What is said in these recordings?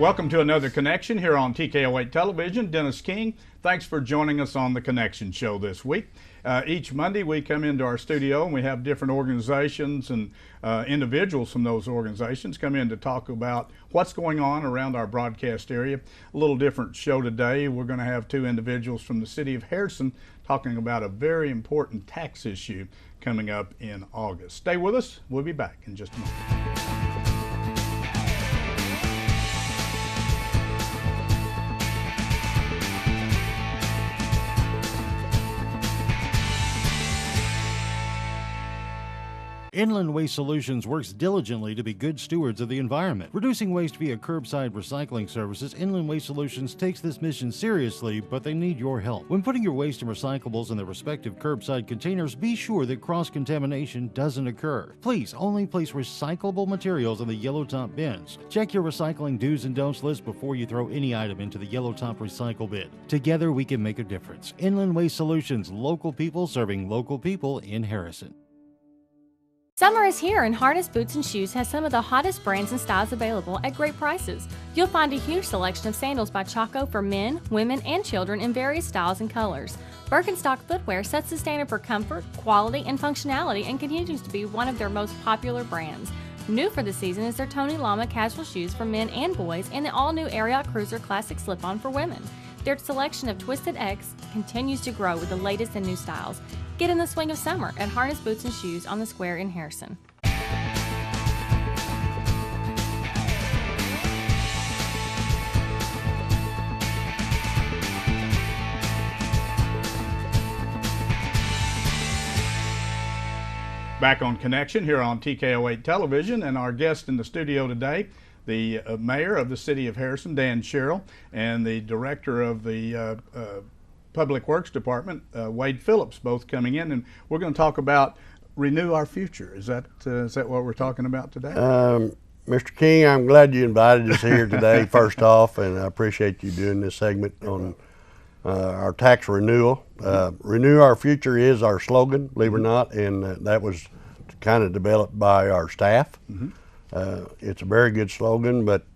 Welcome to another Connection here on TKO8 Television. Dennis King, thanks for joining us on the Connection Show this week. Each Monday we come into our studio and we have different organizations and individuals from those organizations come in to talk about what's going on around our broadcast area. A little different show today. We're going to have two individuals from the city of Harrison talking about a very important tax issue coming up in August. Stay with us. We'll be back in just a moment. Inland Waste Solutions works diligently to be good stewards of the environment. Reducing waste via curbside recycling services, Inland Waste Solutions takes this mission seriously, but they need your help. When putting your waste and recyclables in their respective curbside containers, be sure that cross-contamination doesn't occur. Please only place recyclable materials in the yellow top bins. Check your recycling do's and don'ts list before you throw any item into the yellow top recycle bin. Together we can make a difference. Inland Waste Solutions, local people serving local people in Harrison. Summer is here and Harness Boots and Shoes has some of the hottest brands and styles available at great prices. You'll find a huge selection of sandals by Chaco for men, women, and children in various styles and colors. Birkenstock footwear sets the standard for comfort, quality, and functionality and continues to be one of their most popular brands. New for the season is their Tony Lama casual shoes for men and boys and the all-new Ariat Cruiser Classic slip-on for women. Their selection of Twisted X continues to grow with the latest and new styles. Get in the swing of summer at Harness Boots and Shoes on the Square in Harrison. Back on Connection here on TKO8 Television, and our guest in the studio today, the mayor of the city of Harrison, Dan Sherrill, and the director of the Public Works Department, Wade Phillips, both coming in, and we're going to talk about Renew Our Future. Is that what we're talking about today? Mr. King, I'm glad you invited us here today, first off, and I appreciate you doing this segment on our tax renewal. Renew Our Future is our slogan, believe it or not, and that was kind of developed by our staff. It's a very good slogan, but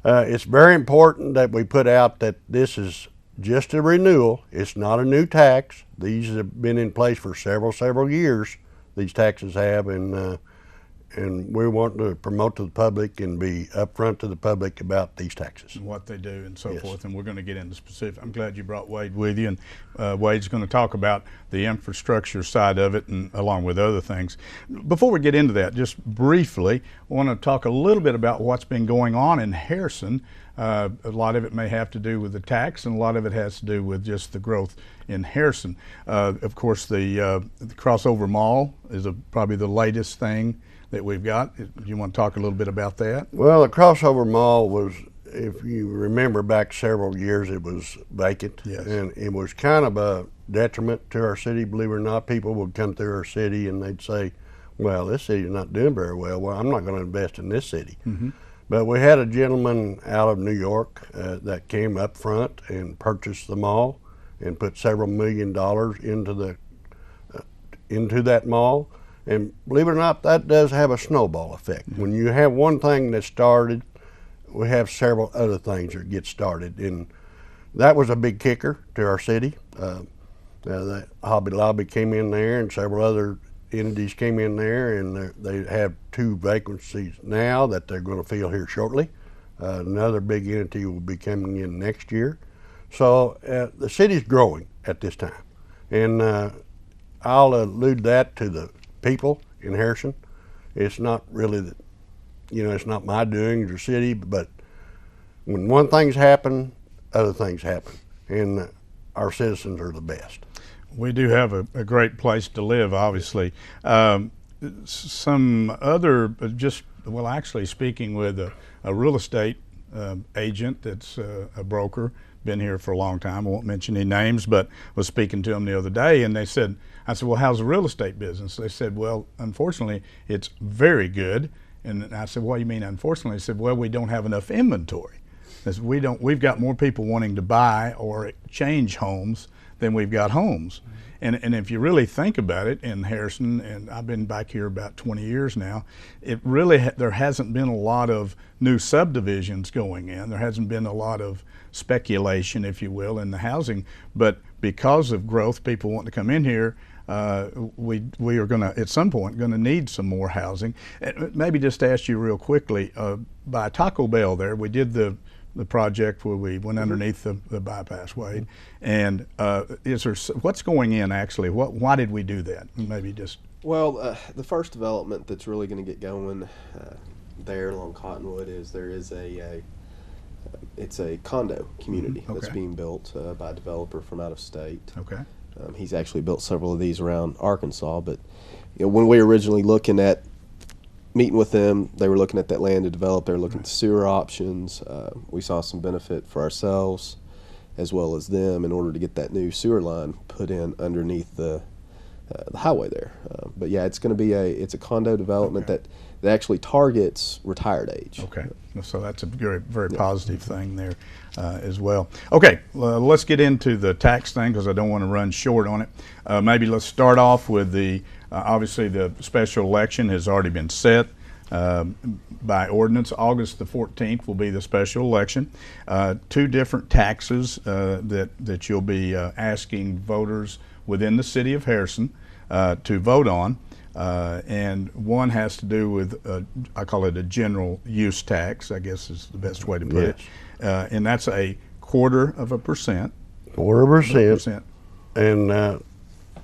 it's very important that we put out that this is just a renewal. It's not a new tax. These have been in place for several years. These taxes have, and we want to promote to the public and be upfront to the public about these taxes. And what they do and so forth, and we're going to get into specific. I'm glad you brought Wade with you, and Wade's going to talk about the infrastructure side of it and along with other things. Before we get into that, just briefly, I want to talk a little bit about what's been going on in Harrison. A lot of it may have to do with the tax, and a lot of it has to do with just the growth in Harrison. Of course, the Crossover Mall is probably the latest thing that we've got. Do you want to talk a little bit about that? Well, the Crossover Mall was, if you remember back several years, it was vacant. Yes. And it was kind of a detriment to our city, believe it or not. People would come through our city and they'd say, well, this city's not doing very well. Well, I'm not going to invest in this city. But we had a gentleman out of New York that came up front and purchased the mall and put several $1 million into that mall. And believe it or not, that does have a snowball effect. When you have one thing that started, we have several other things that get started. And that was a big kicker to our city. The Hobby Lobby came in there and several other entities came in there, and they have 2 vacancies now that they're going to fill here shortly. Another big entity will be coming in next year. So the city's growing at this time. And I'll allude that to the people in Harrison. It's not really, it's not my doing or city, but when one thing's happen, other things happen. And our citizens are the best. We do have a great place to live, obviously. Some other, actually speaking with a real estate agent that's a broker, been here for a long time. I won't mention any names, but was speaking to them the other day, and I said, well, how's the real estate business? They said, well, unfortunately, it's very good. And I said, what do you mean, unfortunately? They said, well, we don't have enough inventory. We've got more people wanting to buy or change homes then we've got homes. And if you really think about it in Harrison, and I've been back here about 20 years now, it really there hasn't been a lot of new subdivisions going in. There hasn't been a lot of speculation, if you will, in the housing. But because of growth, people want to come in here. We are going to, at some point, going to need some more housing. Maybe just ask you real quickly, by Taco Bell there, we did the project where we went underneath the bypass, Wade. And is there, what's going in actually? Why did we do that? Maybe just. Well, the first development that's really going to get going there along Cottonwood is it's a condo community that's being built by a developer from out of state. Okay. He's actually built several of these around Arkansas, but when we were originally looking at meeting with them, they were looking at that land to develop. They were looking at sewer options. We saw some benefit for ourselves as well as them in order to get that new sewer line put in underneath the highway there. But yeah, it's going to be a condo development that actually targets retired age. Okay, so that's a very, very positive thing there as well. Okay, let's get into the tax thing because I don't want to run short on it. Maybe let's start off with the, obviously the special election has already been set by ordinance. August the 14th will be the special election. Two different taxes that you'll be asking voters within the city of Harrison to vote on. And one has to do with, I call it a general use tax, I guess is the best way to put it. And that's a 1/4%. 1/4%. And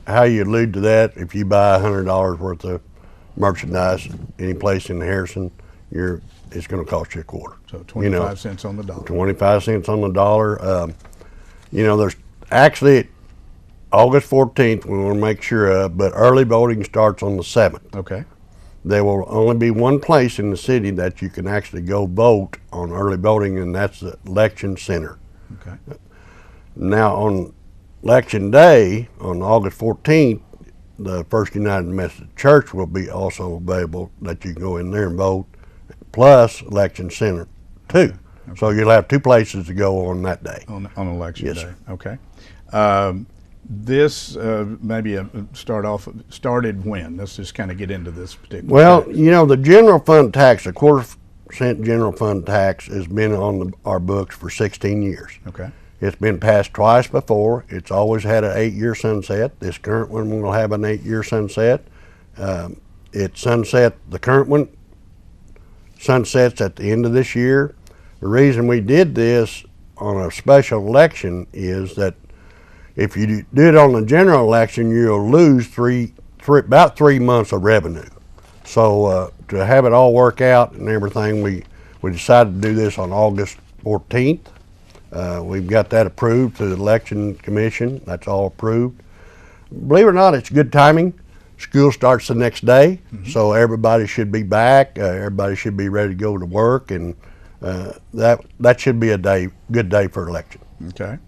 how you allude to that, if you buy $100 worth of merchandise any place in Harrison, it's going to cost you 1/4. So 25 cents on the dollar. 25 cents on the dollar. There's actually August 14th, we want to make sure of, but early voting starts on the 7th. Okay. There will only be one place in the city that you can actually go vote on early voting, and that's the election center. Okay. Now, on election day, on August 14th, the First United Methodist Church will be also available that you can go in there and vote, plus election center too. Okay. So you'll have two places to go on that day. On election yes, day. Sir. Okay. This maybe started when? Let's just kind of get into this particular. Well, tax. the general fund tax, the 1/4% general fund tax, has been on our books for 16 years. Okay. It's been passed twice before. It's always had an 8-year sunset. This current one will have an 8-year sunset. The current one sunsets at the end of this year. The reason we did this on a special election is that if you do it on the general election, you'll lose about 3 months of revenue. So to have it all work out and everything, we decided to do this on August 14th. We've got that approved through the Election Commission. That's all approved. Believe it or not, it's good timing. School starts the next day, so everybody should be back. Everybody should be ready to go to work, and that should be a good day for election. Okay.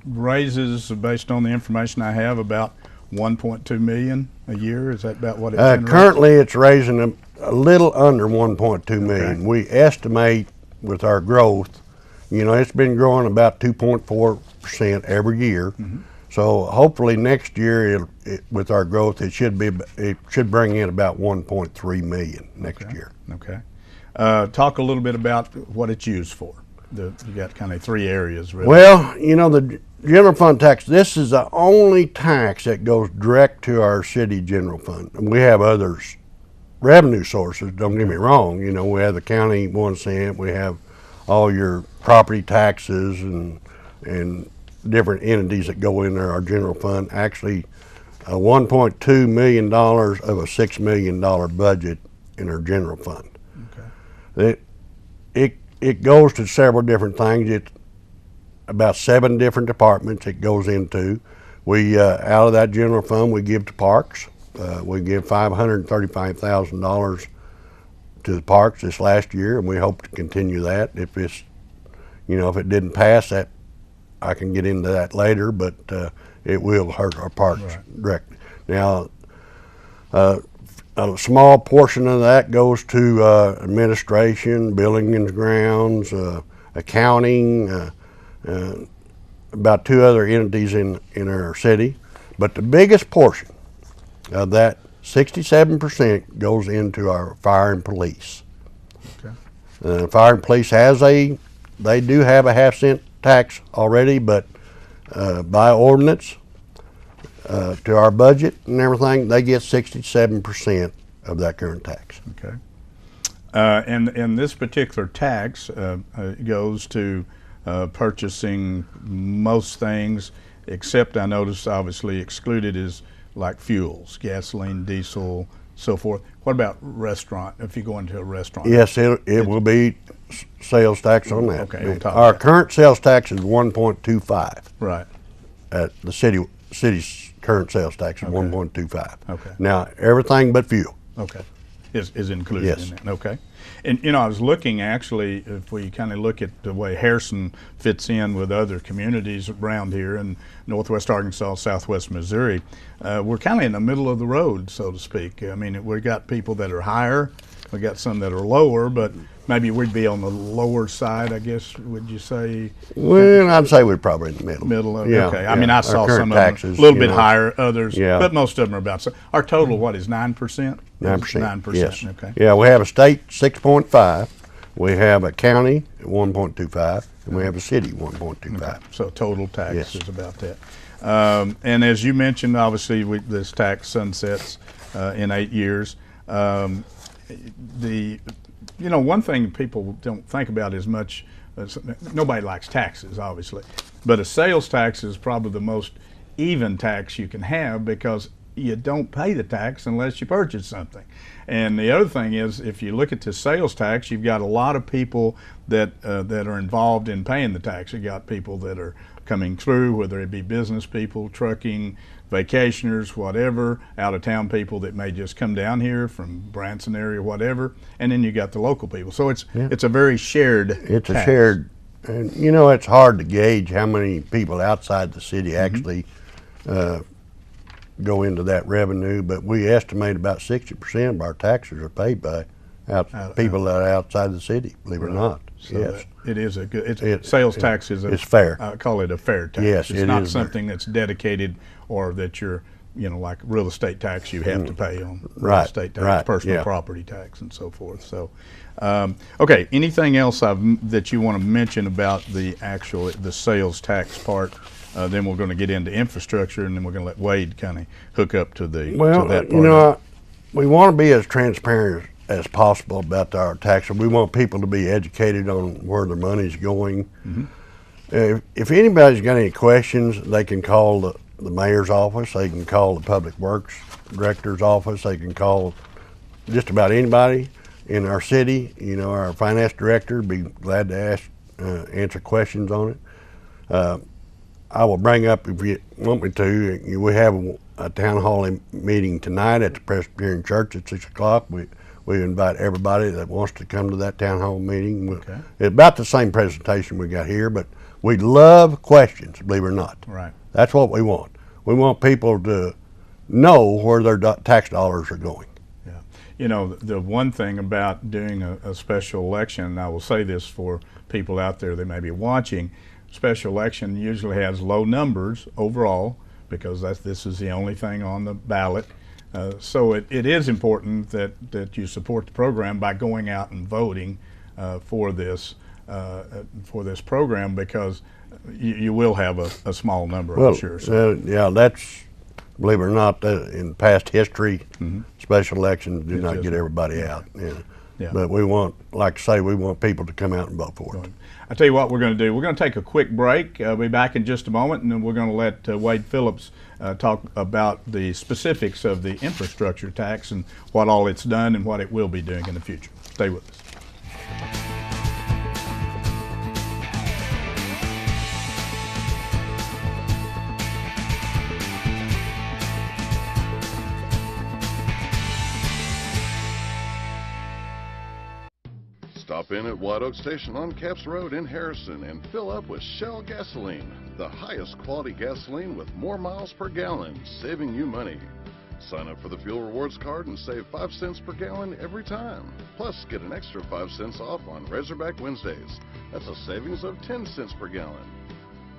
Raises, based on the information I have, about 1.2 million a year. Is that about what it generates? Currently, it's raising a little under 1.2 million. Okay. We estimate with our growth, it's been growing about 2.4% every year. So hopefully next year, with our growth, it should bring in about 1.3 million next year. Okay. Talk a little bit about what it's used for. You got kind of 3 areas, really. Well, the general fund tax, this is the only tax that goes direct to our city general fund. And we have other revenue sources, don't get me wrong. We have the county 1 cent, we have all your property taxes and different entities that go in there, our general fund. Actually, $1.2 million of a $6 million budget in our general fund. Okay. It goes to several different things. It's about 7 different departments it goes into. We, out of that general fund, we give to parks. We give $535,000 to the parks this last year, and we hope to continue that. If it didn't pass that, I can get into that later, but it will hurt our parks directly. Now, a small portion of that goes to administration, building and grounds, accounting, about 2 other entities in our city, but the biggest portion of that, 67%, goes into our fire and police. Okay. Fire and police they do have a half-cent tax already, but by ordinance to our budget and everything, they get 67% of that current tax. Okay. And this particular tax goes to purchasing most things, except I noticed obviously excluded is like fuels, gasoline, diesel, so forth. What about restaurant, if you go into a restaurant? Yes, it will be sales tax on that. Okay, on top of Our that. current sales tax is 1.25. Right. The city's current sales tax is 1.25. Okay. Now, everything but fuel. Okay. Is included Yes. in that. Okay. And you know, I was looking actually, if we kind of look at the way Harrison fits in with other communities around here in northwest Arkansas, southwest Missouri, we're kind of in the middle of the road, so to speak. I mean, we got people that are higher, we got some that are lower, but maybe we'd be on the lower side, I guess, would you say? Well, I'd say we're probably in the middle. Middle of Yeah, okay. yeah. I mean, I Our saw current some of them taxes, a little you bit know, higher, others, Yeah. but most of them are about. So our total, what is 9%? 9%. 9%. Yes. Okay. Yeah, we have a state 6.5, we have a county at 1.25, and we have a city 1.25. So total tax Yes. is about that. And as you mentioned, obviously, this tax sunsets in 8 years. One thing people don't think about as much, nobody likes taxes, obviously, but a sales tax is probably the most even tax you can have because you don't pay the tax unless you purchase something. And the other thing is, if you look at the sales tax, you've got a lot of people that are involved in paying the tax. You've got people that are coming through, whether it be business people, trucking, vacationers, whatever, out-of-town people that may just come down here from Branson area, whatever, and then you got the local people. So it's a very shared It's tax. a shared, and you know, it's hard to gauge how many people outside the city actually go into that revenue, but we estimate about 60% of our taxes are paid by people that are outside the city, believe it or not. So Yes. it is a good. Sales tax is it's fair. I call it a fair tax. Yes, it's it not is fair. something that's dedicated or that you're, like real estate tax you have to pay on real Right, estate tax, right, personal yeah. property tax, and so forth. So, okay. Anything else that you want to mention about the sales tax part? Then we're going to get into infrastructure, and then we're going to let Wade kind of hook up to that part. You know, we want to be as transparent as possible about our taxes. We want people to be educated on where their money's going. If anybody's got any questions, they can call the mayor's office, they can call the public works director's office, they can call just about anybody in our city. You know, our finance director would be glad to answer questions on it. I will bring up, if you want me to, we have a town hall meeting tonight at the Presbyterian Church at 6 o'clock. We invite everybody that wants to come to that town hall meeting. Okay. It's about the same presentation we got here, but we love questions, believe it or not. Right. That's what we want. We want people to know where their tax dollars are going. Yeah. You know, the one thing about doing a special election, and I will say this for people out there that may be watching, special election usually has low numbers overall because this is the only thing on the ballot. So it is important that you support the program by going out and voting for this program because you will have a small number, Well, I'm sure. So. yeah, that's, believe it or not, in past history, special elections do not get everybody out. Yeah. Yeah. But we want, like I say, we want people to come out and vote for it. I tell you what we're going to do. We're going to take a quick break. We'll be back in just a moment, and then we're going to let Wade Phillips talk about the specifics of the infrastructure tax and what all it's done and what it will be doing in the future. Stay with us. Stop in at White Oak Station on Capps Road in Harrison and fill up with Shell gasoline, the highest quality gasoline with more miles per gallon, saving you money. Sign up for the Fuel Rewards card and save 5 cents per gallon every time. Plus, get an extra 5 cents off on Razorback Wednesdays. That's a savings of 10 cents per gallon.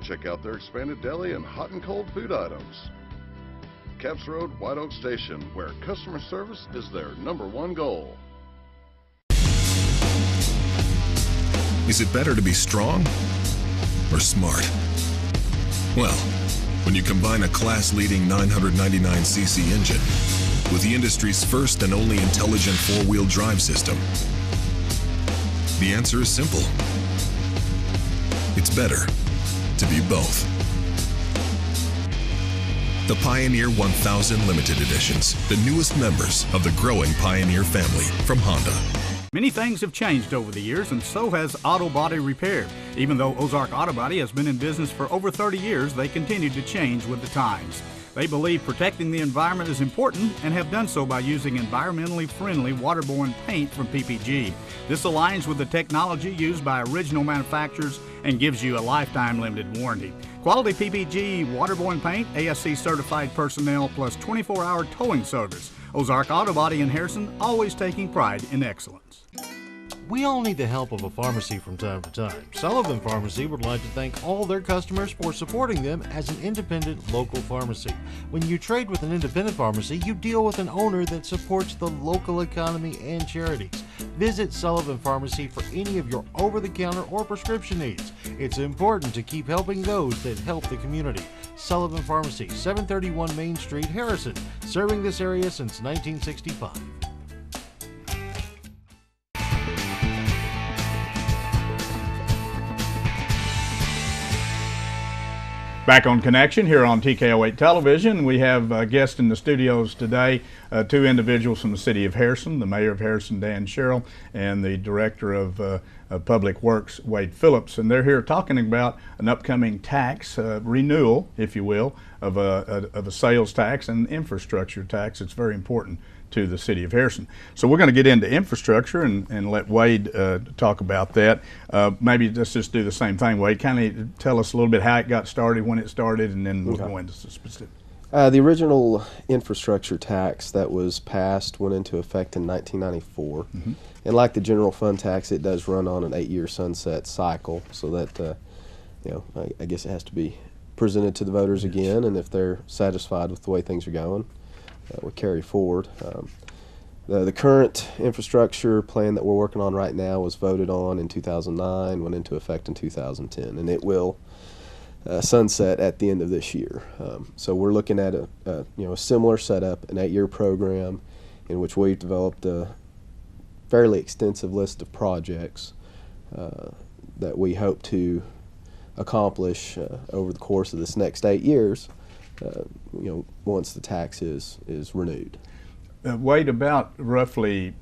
check out their expanded deli and hot and cold food items. Caps Road, White Oak Station, where customer service is their #1 goal. Is it better to be strong or smart? Well, when you combine a class-leading 999cc engine with the industry's first and only intelligent four-wheel drive system, the answer is simple. It's better to be both. The Pioneer 1000 Limited Editions, the newest members of the growing Pioneer family from Honda. Many things have changed over the years, and so has auto body repair. Even though Ozark Auto Body has been in business for over 30 years, they continue to change with the times. They believe protecting the environment is important and have done so by using environmentally friendly waterborne paint from PPG. This aligns with the technology used by original manufacturers and gives you a lifetime limited warranty. Quality PPG waterborne paint, ASC certified personnel, plus 24-hour towing service. Ozark Auto Body in Harrison, always taking pride in excellence. We all need the help of a pharmacy from time to time. Sullivan Pharmacy would like to thank all their customers for supporting them as an independent local pharmacy. When you trade with an independent pharmacy, you deal with an owner that supports the local economy and charities. Visit Sullivan Pharmacy for any of your over-the-counter or prescription needs. It's important to keep helping those that help the community. Sullivan Pharmacy, 731 Main Street, Harrison, serving this area since 1965. Back on Connection here on TKO8 Television. We have a guest in the studios today, two individuals from the city of Harrison, the mayor of Harrison, Dan Sherrill, and the director of Public Works, Wade Phillips. And they're here talking about an upcoming tax renewal, if you will, of a sales tax and infrastructure tax. It's very important to the city of Harrison. So we're going to get into infrastructure and let Wade talk about that. Maybe let's just do the same thing. Wade, kind of tell us a little bit how it got started, when it started, and then we'll go into the specifics. The original infrastructure tax that was passed went into effect in 1994. Mm-hmm. And like the general fund tax, it does run on an 8-year sunset cycle, so that, I guess it has to be presented to the voters again, and if they're satisfied with the way things are going, we carry forward. The current infrastructure plan that we're working on right now was voted on in 2009, went into effect in 2010, and it will sunset at the end of this year. So we're looking at a similar setup, an 8-year program in which we've developed a fairly extensive list of projects that we hope to accomplish over the course of this next 8 years. Once the tax is renewed. Wade, about roughly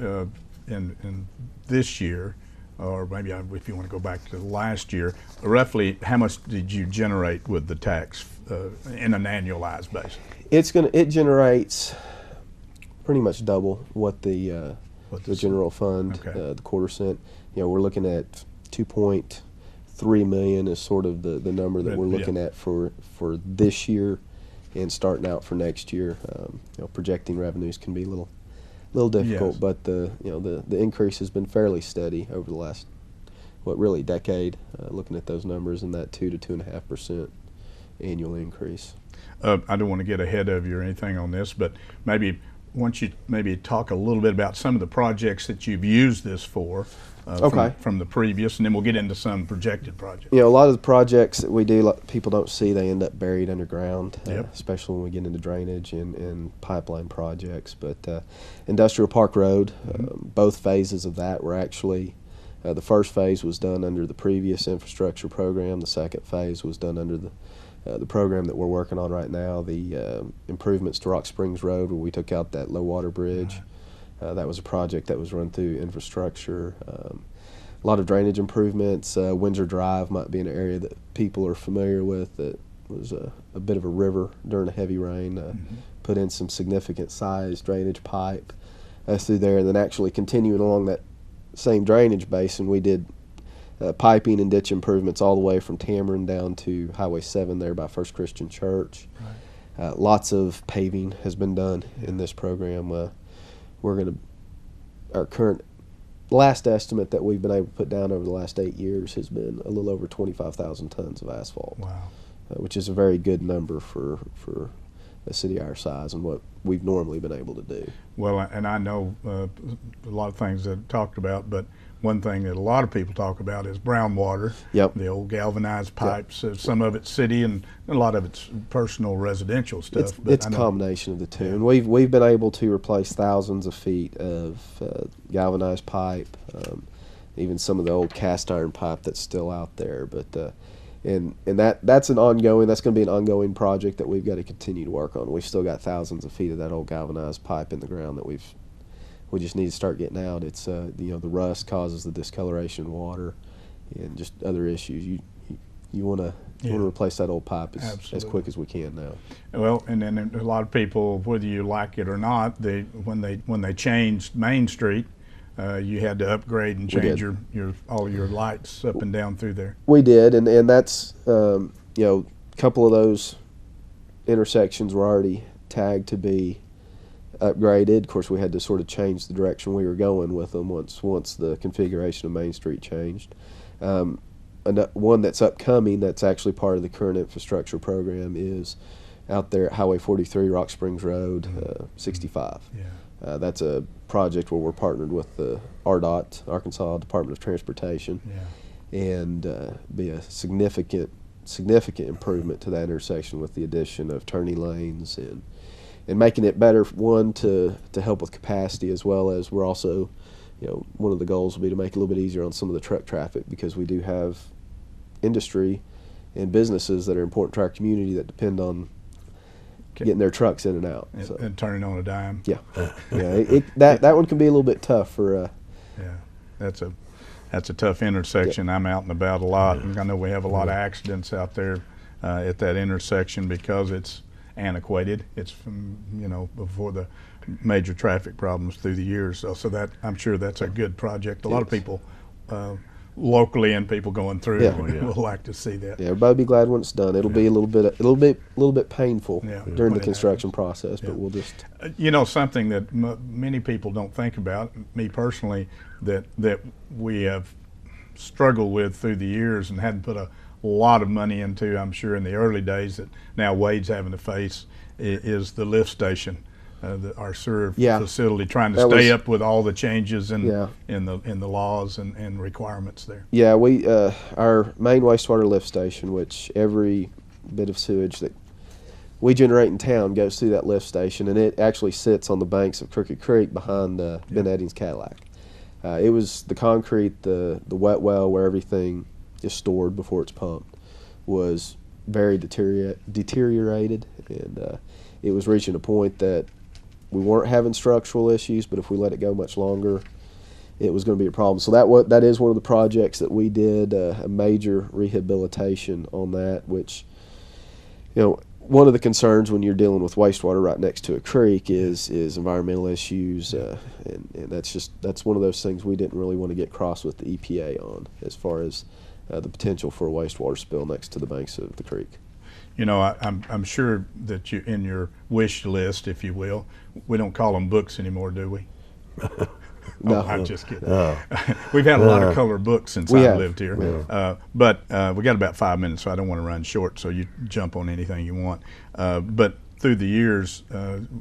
in this year, or maybe if you want to go back to last year, roughly how much did you generate with the tax in an annualized basis? It generates pretty much double what the general fund, okay. The quarter cent. We're looking at 2.3 million is sort of the number that we're looking at for this year. And starting out for next year, projecting revenues can be a little difficult, yes. But the increase has been fairly steady over the last decade. Looking at those numbers and that 2 to 2.5% annual increase. I don't want to get ahead of you or anything on this, but maybe once you talk a little bit about some of the projects that you've used this for. From the previous, and then we'll get into some projected projects. A lot of the projects that we do, people don't see, they end up buried underground, yep. Especially when we get into drainage and pipeline projects. But Industrial Park Road, both phases of that were actually, the first phase was done under the previous infrastructure program. The second phase was done under the program that we're working on right now, the improvements to Rock Springs Road, where we took out that low water bridge. That was a project that was run through infrastructure. A lot of drainage improvements. Windsor Drive might be an area that people are familiar with. That was a bit of a river during a heavy rain. Put in some significant size drainage pipe through there, and then actually continuing along that same drainage basin, we did piping and ditch improvements all the way from Tamron down to Highway 7 there by First Christian Church. Right. Lots of paving has been done in this program. Our current last estimate that we've been able to put down over the last 8 years has been a little over 25,000 tons of asphalt. Wow. Which is a very good number for a city our size and what we've normally been able to do. Well, and I know a lot of things that talked about, but one thing that a lot of people talk about is brown water. Yep. The old galvanized pipes. Some of it's city and a lot of it's personal residential stuff. It's a combination of the two. And we've been able to replace thousands of feet of galvanized pipe, even some of the old cast iron pipe that's still out there. But and that's going to be an ongoing project that we've got to continue to work on. We've still got thousands of feet of that old galvanized pipe in the ground that we just need to start getting out. It's the rust causes the discoloration in water and just other issues. You want to replace that old pipe as quick as we can now. Well, and then a lot of people, whether you like it or not, when they changed Main Street, you had to upgrade and change all your lights up and down through there. We did, and that's a couple of those intersections were already tagged to be upgraded. Of course, we had to sort of change the direction we were going with them once the configuration of Main Street changed. One that's upcoming that's actually part of the current infrastructure program is out there at Highway 43, Rock Springs Road, 65. Yeah. That's a project where we're partnered with the RDOT, Arkansas Department of Transportation, and be a significant improvement to that intersection with the addition of turning lanes and making it better, one, to help with capacity, as well as we're also, one of the goals will be to make it a little bit easier on some of the truck traffic, because we do have industry and businesses that are important to our community that depend on getting their trucks in and out. And turning on a dime. Yeah. That one can be a little bit tough for. That's a tough intersection. I'm out and about a lot, and I know we have a lot of accidents out there at that intersection because it's antiquated. It's from before the major traffic problems through the years. So that, I'm sure that's a good project. A lot of people locally and people going through will like to see that. Yeah, everybody will be glad when it's done. It'll be a little bit painful during the construction process, but we'll just. Something that many people don't think about, me personally, that we have struggled with through the years and hadn't put a lot of money into, I'm sure in the early days, that now Wade's having to face, is the lift station. Our sewer facility, trying to stay up with all the changes in the laws and requirements there. Yeah, we our main wastewater lift station, which every bit of sewage that we generate in town goes through that lift station, and it actually sits on the banks of Crooked Creek behind Ben Eddings Cadillac. It was the concrete, the wet well where everything is stored before it's pumped, was very deteriorated, and it was reaching a point that we weren't having structural issues, but if we let it go much longer, it was going to be a problem. So that is one of the projects that we did, a major rehabilitation on that, which, one of the concerns when you're dealing with wastewater right next to a creek is environmental issues, and that's one of those things we didn't really want to get cross with the EPA on, as far as the potential for a wastewater spill next to the banks of the creek. I'm sure that you, in your wish list, if you will, we don't call them books anymore, do we? No, I'm just kidding. We've had a lot of color books since I lived here. But we got about 5 minutes, so I don't want to run short, so you jump on anything you want. But through the years,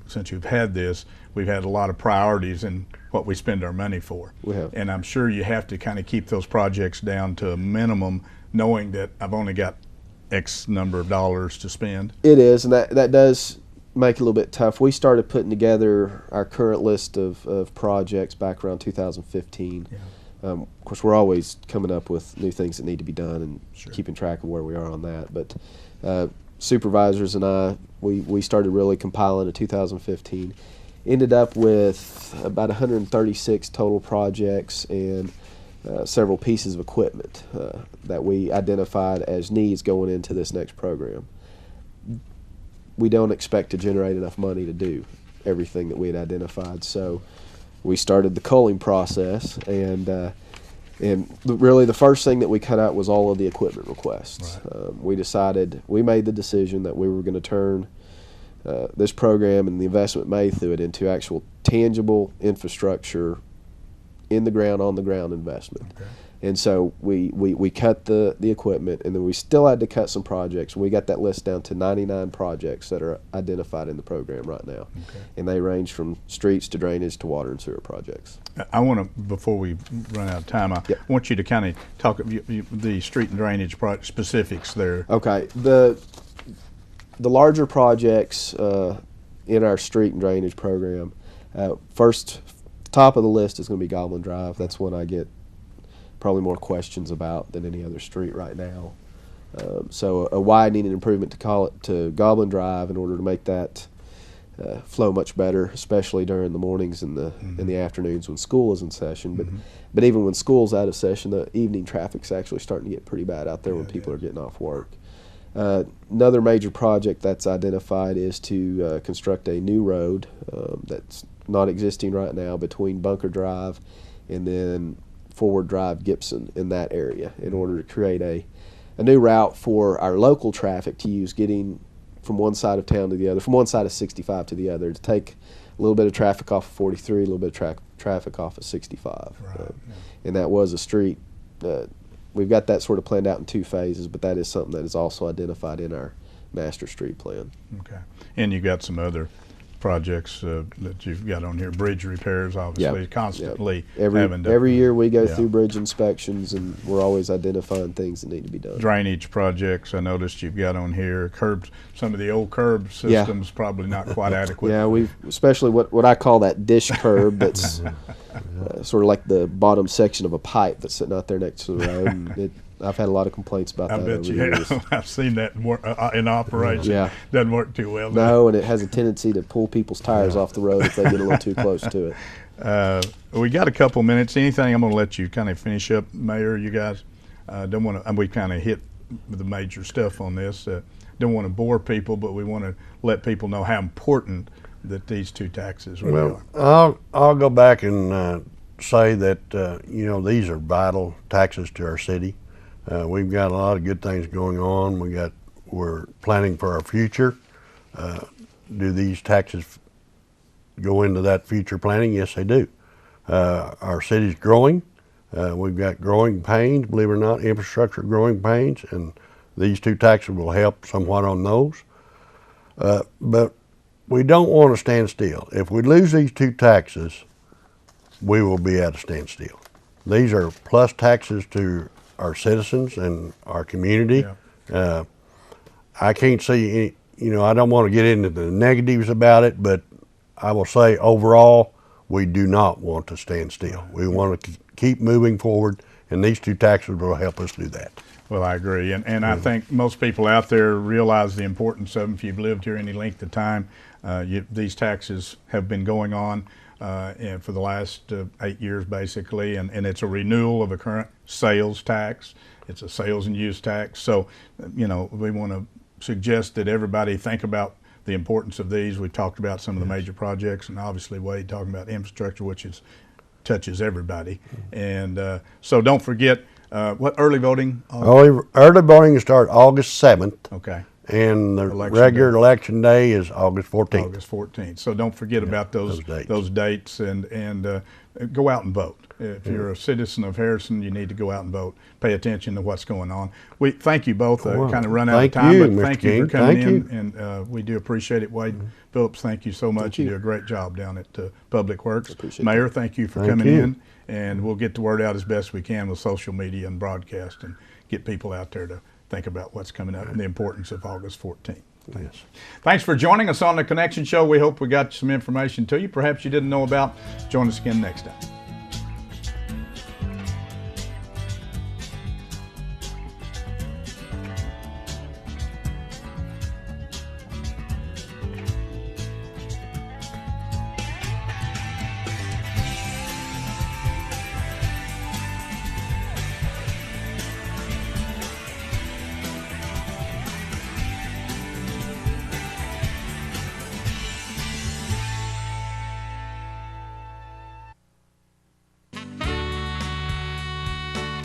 since you've had this, we've had a lot of priorities in what we spend our money for. We have. And I'm sure you have to kind of keep those projects down to a minimum, knowing that I've only got X number of dollars to spend. It is, and that does make it a little bit tough. We started putting together our current list of projects back around 2015. Of course, we're always coming up with new things that need to be done and keeping track of where we are on that. But supervisors and I, we started really compiling in 2015. Ended up with about 136 total projects and several pieces of equipment that we identified as needs going into this next program. We don't expect to generate enough money to do everything that we had identified, so we started the culling process, and really the first thing that we cut out was all of the equipment requests. We made the decision that we were going to turn this program and the investment made through it into actual tangible infrastructure in the ground, on the ground investment. Okay. And so we cut the equipment, and then we still had to cut some projects. We got that list down to 99 projects that are identified in the program right now. Okay. And they range from streets to drainage to water and sewer projects. I want to, before we run out of time, I want you to kind of talk the street and drainage specifics there. Okay. The larger projects in our street and drainage program, first, top of the list is going to be Goblin Drive. That's one I get probably more questions about than any other street right now. So a widening and improvement to Goblin Drive in order to make that flow much better, especially during the mornings and the afternoons when school is in session. But even when school's out of session, the evening traffic's actually starting to get pretty bad out there when people are getting off work. Another major project that's identified is to construct a new road that's not existing right now between Bunker Drive and then Forward Drive Gibson in that area, in order to create a new route for our local traffic to use, getting from one side of town to the other, from one side of 65 to the other, to take a little bit of traffic off of 43, a little bit of traffic off of 65. Right. And that was a street. We've got that sort of planned out in 2 phases, but that is something that is also identified in our master street plan. Okay. And you got some other projects that you've got on here, bridge repairs, obviously, constantly having to. Every year we go through bridge inspections, and we're always identifying things that need to be done. Drainage projects, I noticed you've got on here. Curbs, some of the old curb systems probably not quite adequate. Yeah, we've, especially what I call that dish curb that's sort of like the bottom section of a pipe that's sitting out there next to the road. And I've had a lot of complaints about that over the years. I've seen that in operation. Yeah. Doesn't work too well. No, and it has a tendency to pull people's tires off the road if they get a little too close to it. We got a couple minutes. Anything? I'm going to let you kind of finish up, Mayor. You guys don't want to. We kind of hit the major stuff on this. Don't want to bore people, but we want to let people know how important that these two taxes really are. I'll go back and say that you know, these are vital taxes to our city. We've got a lot of good things going on. We're planning for our future. Do these taxes go into that future planning? Yes, they do. Our city's growing. We've got growing pains, believe it or not, infrastructure growing pains, and these two taxes will help somewhat on those. But we don't want to stand still. If we lose these two taxes, we will be at a standstill. These are plus taxes to our citizens and our community. Yeah. I can't see any, you know, I don't want to get into the negatives about it, but I will say overall, we do not want to stand still. We want to keep moving forward, and these two taxes will help us do that. Well, I agree, and I think most people out there realize the importance of them. If you've lived here any length of time, these taxes have been going on for the last 8 years, basically, and it's a renewal of a current sales tax. It's a sales and use tax. So, you know, we want to suggest that everybody think about the importance of these. We talked about some of the major projects, and obviously Wade talking about infrastructure, which touches everybody. And so don't forget, what, early voting? Early voting starts August 7th. Okay. And the regular election day is August 14th. August 14th. So don't forget about those dates and go out and vote. If you're a citizen of Harrison, you need to go out and vote. Pay attention to what's going on. We thank you both. Kind of run out of time, but thank you for coming in, and we do appreciate it. Wade Phillips, thank you so much. You do a great job down at Public Works. Mayor, thank you for coming in, and we'll get the word out as best we can with social media and broadcast and get people out there to think about what's coming up and the importance of August 14th. Yes. Thanks for joining us on the Connection Show. We hope we got some information to you perhaps you didn't know about. Join us again next time.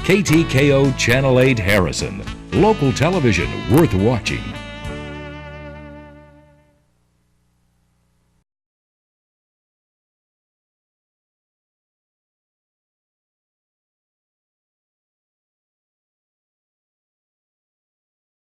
KTKO Channel 8 Harrison, local television worth watching.